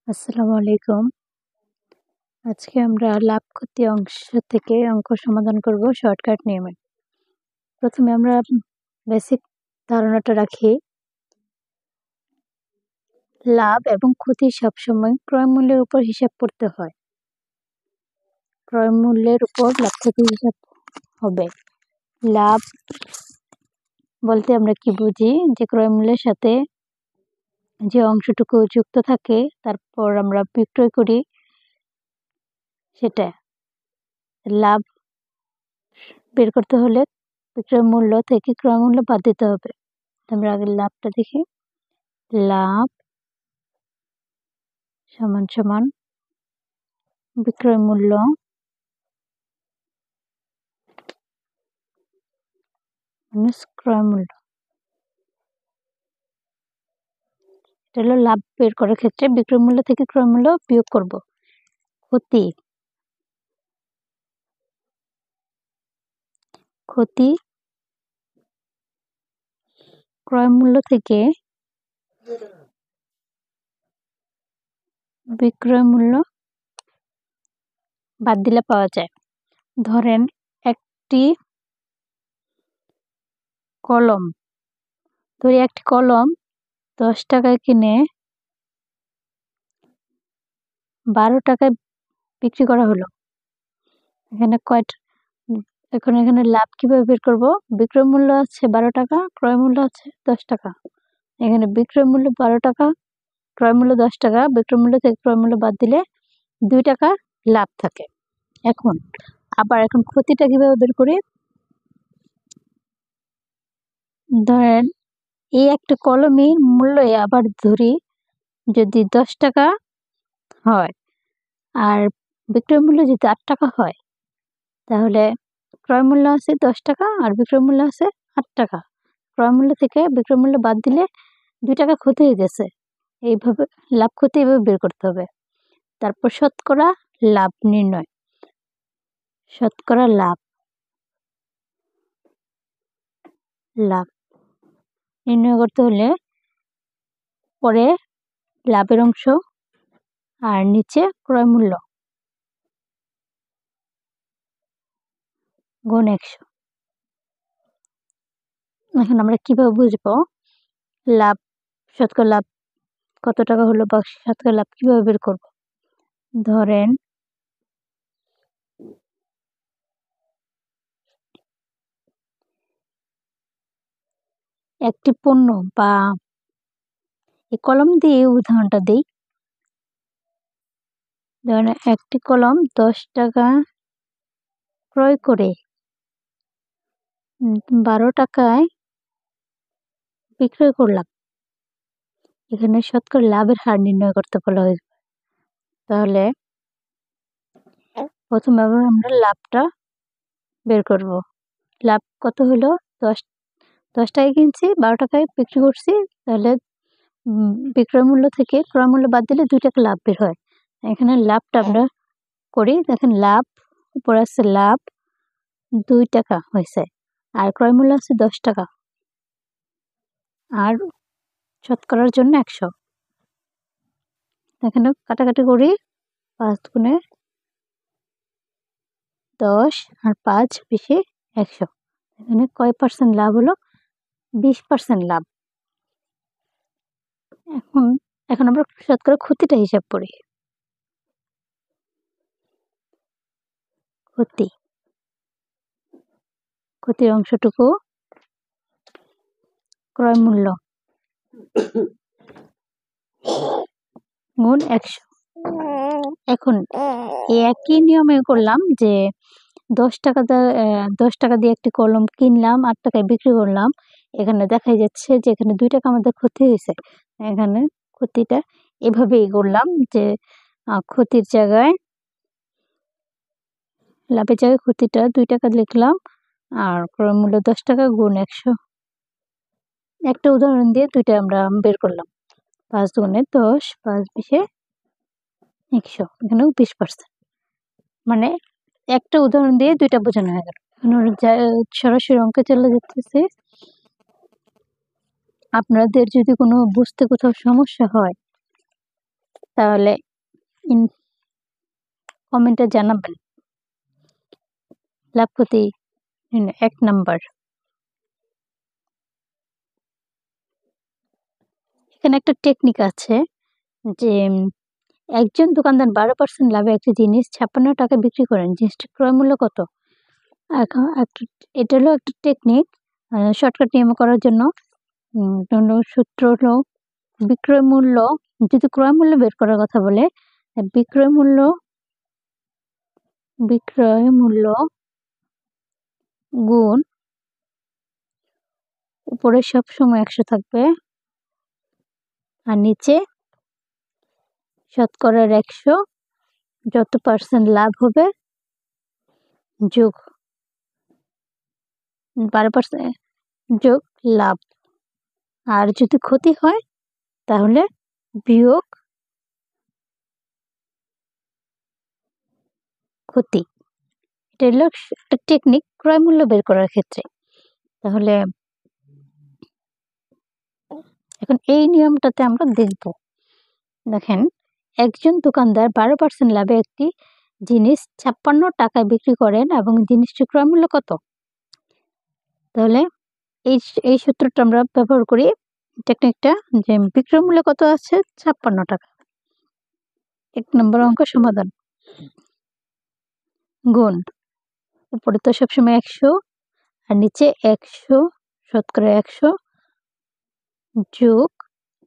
আসসালামু আলাইকুম। আজকে আমরা লাভ ক্ষতি অংশ থেকে অঙ্ক সমাধান করব শর্টকাট নিয়মে। প্রথমে আমরা বেসিক ধারণাটা রাখি। লাভ এবং ক্ষতি সবসময় ক্রয় মূল্যের উপর হিসাব করতে হয়। ক্রয় মূল্যের উপর লাভ ক্ষতি হিসাব হবে। লাভ বলতে আমরা কি বুঝি, যে ক্রয় মূল্যের সাথে যে অংশটুকু যুক্ত থাকে তারপর আমরা বিক্রয় করি, সেটা লাভ বের করতে হলে বিক্রয় মূল্য থেকে ক্রয় মূল্য বাদ দিতে হবে। আমরা আগে লাভটা দেখি। লাভ সমান সমান বিক্রয় মূল্য মাইনাস ক্রয় মূল্য। এটা হলো লাভ বের করার ক্ষেত্রে বিক্রয় মূল্য থেকে ক্রয় মূল্য বিয়োগ করব। ক্ষতি ক্ষতি ক্রয় মূল্য থেকে বিক্রয় মূল্য বাদ দিলে পাওয়া যায়। ধরেন একটি কলম, ধরি একটি কলম 10 টাকায় কিনে 12 টাকায় বিক্রি করা হলো। এখানে এখানে লাভ কিভাবে বের করব? বিক্রয় মূল্য আছে 12 টাকা, ক্রয় মূল্য আছে 10 টাকা। এখানে বিক্রয় মূল্য 12 টাকা, ক্রয় মূল্য 10 টাকা। বিক্রয় মূল্য থেকে ক্রয় মূল্য বাদ দিলে 2 টাকা লাভ থাকে। এখন ক্ষতিটা কিভাবে বের করি? ধরেন এই একটা কলমের মূল্য আবার ধরি যদি 10 টাকা হয় আর বিক্রয় মূল্য যদি 8 টাকা হয়, তাহলে ক্রয় মূল্য আছে 10 টাকা আর বিক্রয় মূল্য আছে 8 টাকা। ক্রয় মূল্য থেকে বিক্রয় মূল্য বাদ দিলে 2 টাকা ক্ষতি হয়ে গেছে। এইভাবে লাভ ক্ষতি এভাবে বের করতে হবে। তারপর শতকরা লাভ নির্ণয়। শতকরা লাভ নির্ণয় করতে হলে পরে লাভের অংশ আর নিচে ক্রয় মূল্য গুণ 100। এখন আমরা কিভাবে বুঝবো লাভ, শতকরা লাভ কত টাকা হলো বা শতকরা লাভ কিভাবে বের করব? ধরেন একটি পণ্য বা এই কলম দিয়ে উদাহরণটা দিই। ধরেন একটি কলম 10 টাকা ক্রয় করে 12 টাকায় বিক্রয় করলাম। এখানে শতকরা লাভের হার নির্ণয় করতে বলা হয়েছে। তাহলে প্রথমে আমরা লাভটা বের করব। লাভ কত হলো? 10 টাকায় কিনছি, 12 টাকায় বিক্রি করছি। তাহলে বিক্রয় মূল্য থেকে ক্রয় মূল্য বাদ দিলে 2 টাকা লাভ বের হয়। এখানে লাভটা আমরা করি। দেখেন লাভ উপর আছে লাভ 2 টাকা হয়েছে আর ক্রয় মূল্য আছে 10 টাকা আর শতকরার জন্য 100। এখানে কাটাকাটি করি। 5 গুণে 10 আর 5 20 100। এখানে কয় পার্সেন্ট লাভ হলো? 20% লাভ। এখন আমরা শতকরা ক্ষতিটা হিসাব করি। ক্ষতির অংশটুকু ক্রয় মূল্য গুণ 100। এখন একই নিয়মে করলাম যে 10 টাকা দিয়ে একটি কলম কিনলাম, 8 টাকায় বিক্রি করলাম। এখানে দেখা যাচ্ছে যে এখানে 2 টাকা আমাদের ক্ষতি হয়েছে। এখানে ক্ষতিটা এভাবেই করলাম যে ক্ষতির জায়গায় লাভের জায়গায় ক্ষতিটা 2 টাকা লিখলাম আর ক্রয় মূল্য 10 টাকা গুণ 100। একটা উদাহরণ দিয়ে দুইটা আমরা বের করলাম। 5 দুগুণে 10, 5 20 100। এখানেও 20%। মানে একটা উদাহরণ দিয়ে দুইটা বোঝানো হয়ে গেল। সরাসরি অঙ্কে চলে যেতেছি। আপনাদের যদি কোনো বুঝতে কোথাও সমস্যা হয় তাহলে কমেন্টে জানাবেন। লাভ ক্ষতি 1 নাম্বার। এখানে একটা টেকনিক আছে যে একজন দোকানদার 12% লাভে একটি জিনিস 56 টাকা বিক্রি করেন। জিনিসটির ক্রয় মূল্য কত? এখন এটা হলো একটা টেকনিক শর্টকাট নিয়মে করার জন্য। সূত্র হলো বিক্রয় মূল্য, যদি ক্রয় মূল্য বের করার কথা বলে, বিক্রয় মূল্য গুণ উপরে সবসময় 100 থাকবে আর নিচে শতকরার 100, যত % লাভ হবে যোগ 12% যোগ লাভ, আর যদি ক্ষতি হয় তাহলে বিয়োগ ক্ষতি। এটা হলো একটা টেকনিক ক্রয় মূল্য বের করার ক্ষেত্রে। তাহলে এখন এই নিয়মটাতে আমরা দেখব। দেখেন, একজন দোকানদার 12% লাভে একটি জিনিস 56 টাকায় বিক্রি করেন এবং জিনিসটির ক্রয় মূল্য কত? তাহলে এই সূত্রটা আমরা ব্যবহার করি, টেকনিকটা, যে বিক্রয় মূল্য কত আছে? 56 টাকা। 1 নম্বর অঙ্ক সমাধান। গুণ উপরে তো সবসময় 100 আর নিচে 100, শতকরা 100 যোগ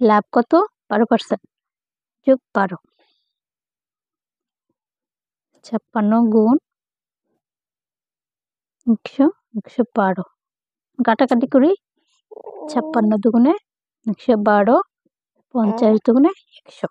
লাভ কত? 12% যোগ 12। 56 গুণ 100, 112। কাটাকাটি করি। 56 দুগুণে 112, 50 দুগুণে 100,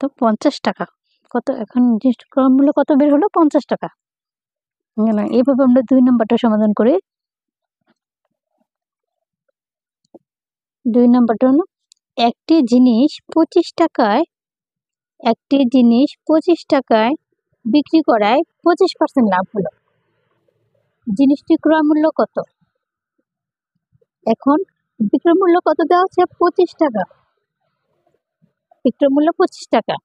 তো 50 টাকা। কত এখন জিনিসটার ক্রয় মূল্য কত বের হলো? 50 টাকা। এইভাবে আমরা 2 নম্বরটা সমাধান করি। 2 নম্বরটা হলো একটি জিনিস 25 টাকায় বিক্রি করায় 25% লাভ হলো। জিনিসটির ক্রয় মূল্য কত? এখন বিক্রয় মূল্য কত দেওয়া আছে? 25 টাকা। বিক্রয় মূল্য 25 টাকা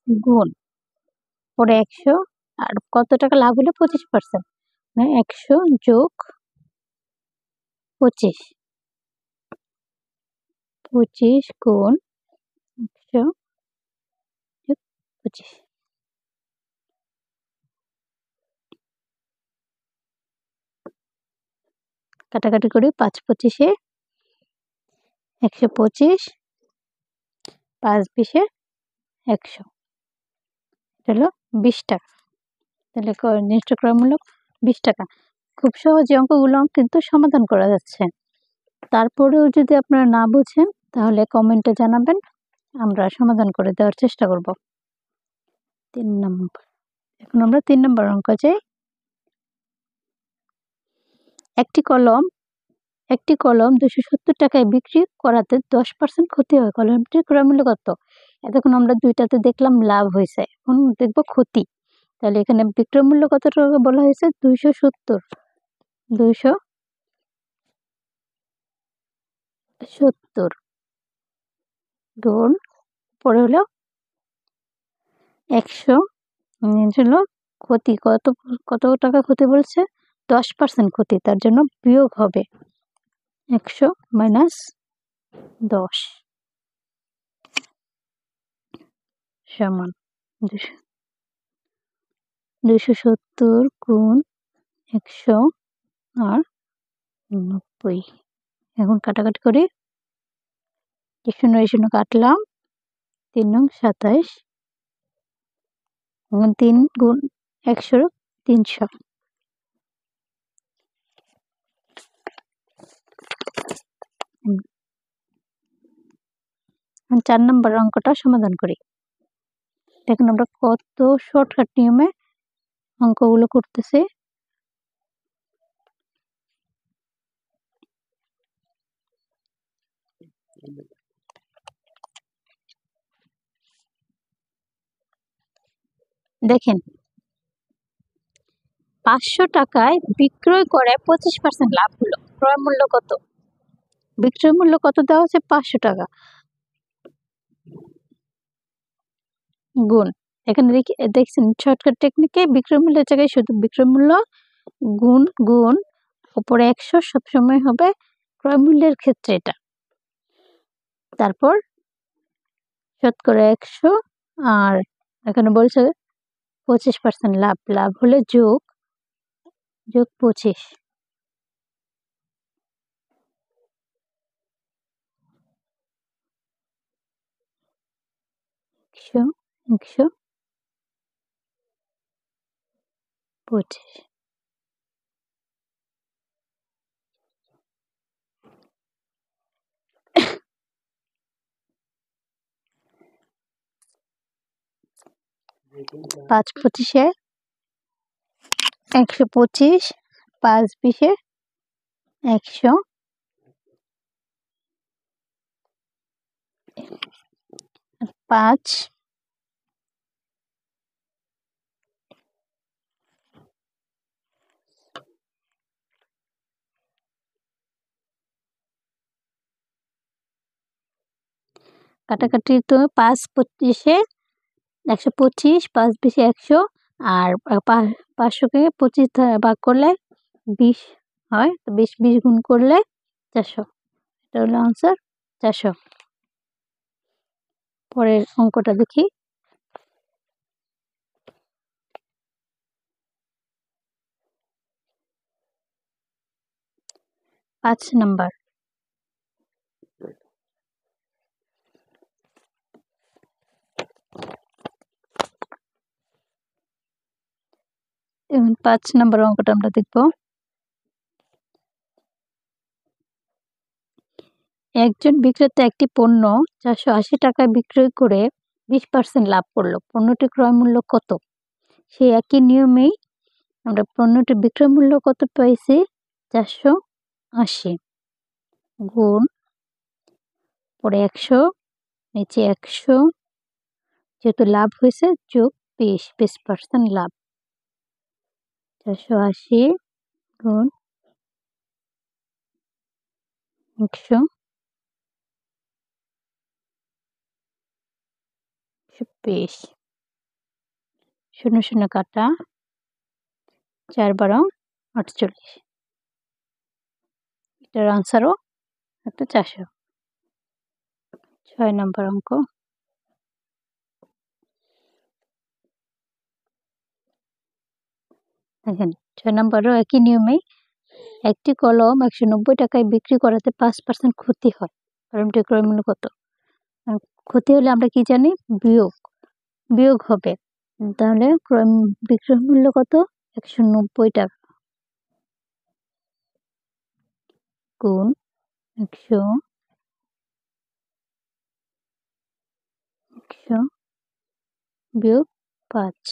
গুণ পরে 100, আর কত টাকা লাভ হলো? 25%, 100 যোগ 25, 25 গুণ 100 যোগ 25। কাটাকাটি করি। 5 25-এ 125, 5 20-এ 100, এটা হলো 20 টাকা। তাহলে জিনিসটার ক্রয় মূল্য 20 টাকা। খুব সহজে অঙ্কগুলো কিন্তু সমাধান করা যাচ্ছে। তারপরেও যদি আপনারা না বুঝেন তাহলে কমেন্টে জানাবেন, আমরা সমাধান করে দেওয়ার চেষ্টা করব। 3 নম্বর। এখন আমরা 3 নম্বর অঙ্ক যাই। একটি কলম 270 টাকায় বিক্রি করাতে 10% ক্ষতি হয়। কলমটির ক্রয় মূল্য কত? এতক্ষণ আমরা দুইটাতে দেখলাম লাভ হয়েছে, এখন দেখব ক্ষতি। তাহলে এখানে বিক্রয় মূল্য কত টাকা বলা হয়েছে? 270 গুণ পরে হলো 100, হলো ক্ষতি কত টাকা ক্ষতি বলছে? 10% ক্ষতি, তার জন্য বিয়োগ হবে 100 মাইনাস 10 সমান 270 গুণ 100 আর 90। এখন কাটাকাটি করি। 0 কাটলাম, 3 নং 27, 3 গুণ 100 300। 4 নম্বর অঙ্কটা সমাধান করি। দেখুন আমরা কত শর্টকাট নিয়মে অঙ্কগুলো করতেছি। দেখেন, 500 টাকায় বিক্রয় করে 25% লাভ হলো। ক্রয় মূল্য কত? বিক্রয় মূল্য কত দেওয়া হচ্ছে? 500 টাকা। গুণ। এখানে দেখছেন শর্টকাট টেকনিকে বিক্রয় মূল্যের জায়গায় শুধু বিক্রয় মূল্য গুণ গুণ উপরে 100 সবসময় হবে ক্রয় মূল্যের ক্ষেত্রে এটা। তারপর শতকরা 100 আর এখানে বলছে 25% লাভ। লাভ হলে যোগ 25। 100 125। পাঁচ 25-এ 125, 5 20-এ 100, 5 কাটাকাটি তো 5 25-এ 125, 5 20-এ 100 আর 500-কে 25 দ্বারা ভাগ করলে 20 হয়। তো 20 গুণ করলে 400। এটা হলো আনসার 400। পরের অঙ্কটা দেখি। 5 নাম্বার। এখন 5 নাম্বার অঙ্কটা আমরা দেখব। একজন বিক্রেতা একটি পণ্য 480 টাকায় বিক্রয় করে 20% লাভ করলো। পণ্যটির ক্রয় মূল্য কত? সেই একই নিয়মেই আমরা পণ্যটির বিক্রয় মূল্য কত পাইছি? 480 গুণ পরে 100 নিচে 100 যেহেতু লাভ হয়েছে যোগ 20% লাভ। 480 গুণ 100 20। 0 কাটা 4 12 48। এটার আনসারও একটা 400। 6 নম্বর অঙ্ক। দেখেন 6 নম্বরও একই নিয়মে একটি কলম 190 টাকায় বিক্রি করাতে 5% ক্ষতি হয়। কলমটির ক্রয় মূল্য কত? ক্ষতি হলে আমরা কি জানি? বিয়োগ হবে। তাহলে বিক্রয় মূল্য কত? 190 টাকা গুণ 100 বিয়োগ 5।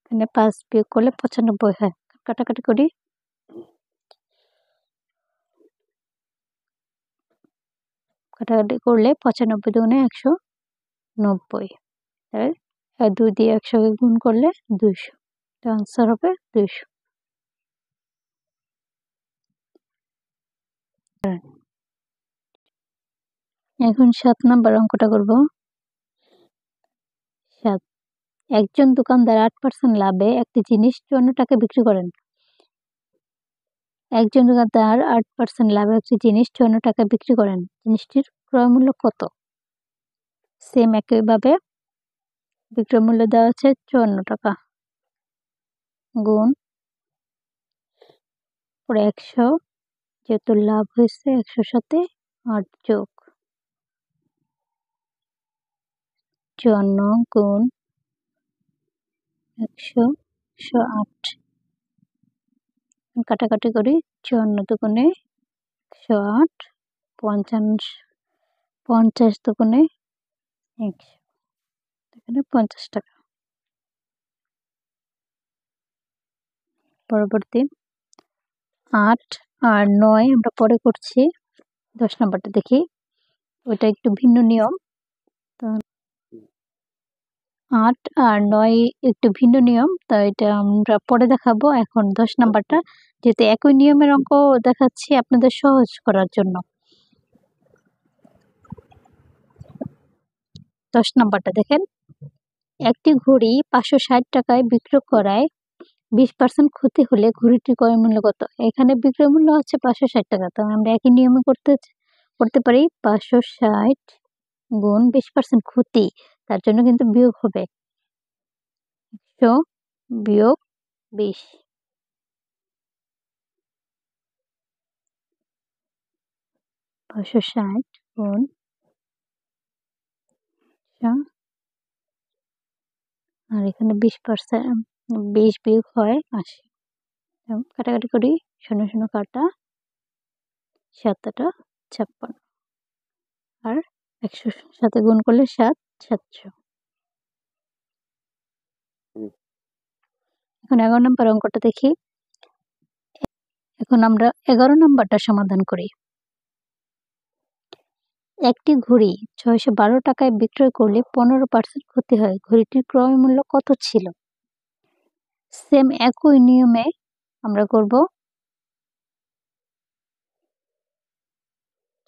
এখানে 5 বিয়োগ করলে 95 হয়। কাটাকাটি করি। কাটাকাটি করলে 95 দুগুণে 190। 2 দিয়ে 100-কে গুণ করলে 200। আনসার হবে 200। এখন 7 নাম্বার অঙ্কটা করব। 7 একজন দোকানদার 8% লাভে একটি জিনিস 54 টাকায় বিক্রি করেন। একজন দোকানদার 8% লাভে একটি জিনিস 54 টাকায় বিক্রি করেন। জিনিসটির ক্রয় মূল্য কত? সেম একইভাবে বিক্রয় মূল্য দেওয়া আছে 54 টাকা গুণ পরে 100 যেহেতু লাভ হয়েছে 100 সাথে 8 যোগ 54 গুণ 100 108। কাটাকাটি করি। 54 দুগুণে 108, 50 দুগুণে 100, এখানে 50 টাকা। পরবর্তী 8 আর 9 আমরা পরে করছি। 10 নাম্বারটা দেখি। ওইটা একটু ভিন্ন নিয়ম। তো 8 আর 9 একটু ভিন্ন নিয়ম, তো এটা আমরা পরে দেখাবো। এখন 10 নাম্বারটা, যেহেতু একই নিয়মের অঙ্ক দেখাচ্ছি আপনাদের সহজ করার জন্য। 10 নাম্বারটা দেখেন, একটি ঘড়ি 560 টাকায় বিক্রয় করায় 20% ক্ষতি হলে ঘড়িটির ক্রয় মূল্য কত? এখানে বিক্রয় মূল্য হচ্ছে 560 টাকা, তো আমরা একই নিয়মে করতে পারি। 560 গুণ 20% ক্ষতি, তার জন্য কিন্তু বিয়োগ হবে 100 বিয়োগ 20, 560 গুণ 100, আর এখানে 20%, 20 বিয়োগ হয় 80। কাটাকাটি করি, 0 0 কাটা, 7 8 56, আর 100 সাথে গুণ করলে 7 700। এখন 11 নম্বর অঙ্কটা দেখি। এখন আমরা 11 নম্বরটা সমাধান করি। একটি ঘড়ি 612 টাকায় বিক্রয় করলে 15% ক্ষতি হয়, ঘড়িটির ক্রয় মূল্য কত ছিল? সেম একই নিয়মে আমরা করব।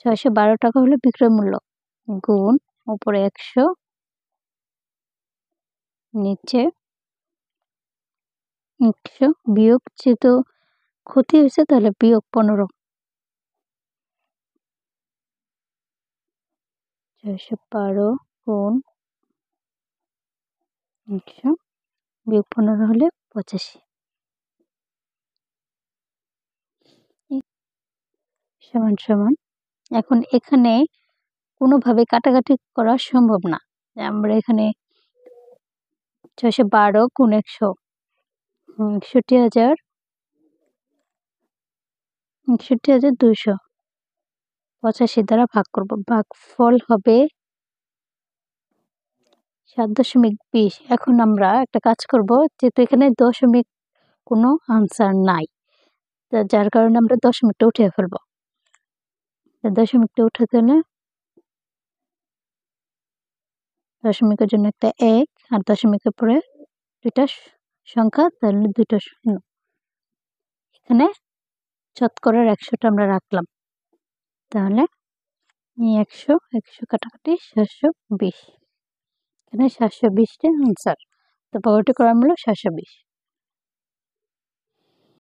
612 টাকা হলো বিক্রয় মূল্য, গুণ উপরে 100, নিচে 100, বিয়োগ, যেহেতু ক্ষতি হয়েছে তাহলে বিয়োগ 15। 612 গুণ 100 বিয়োগ 15 হলে 85, সমান সমান। এখন এখানে কোনোভাবে কাটাকাটি করা সম্ভব না, আমরা এখানে 612 গুণ 100, 61,000, 61,200, 85 দ্বারা ভাগ করব, ভাগফল হবে 7.20। এখন আমরা একটা কাজ করব, যেহেতু এখানে দশমিক কোনো আনসার নাই, যার কারণে আমরা দশমিকটা উঠিয়ে ফেলবো। দশমিকটা উঠাতে হলে দশমিকের জন্য একটা 1, আর দশমিকের পরে দুইটা সংখ্যা, তাহলে দুইটা শূন্য। এখানে শতকরার 100টা আমরা রাখলাম, তাহলে 100 100 কাটাকাটি 720, এখানে 720টা আনসার, তো পরবর্তী ক্রয় মূল্য 720।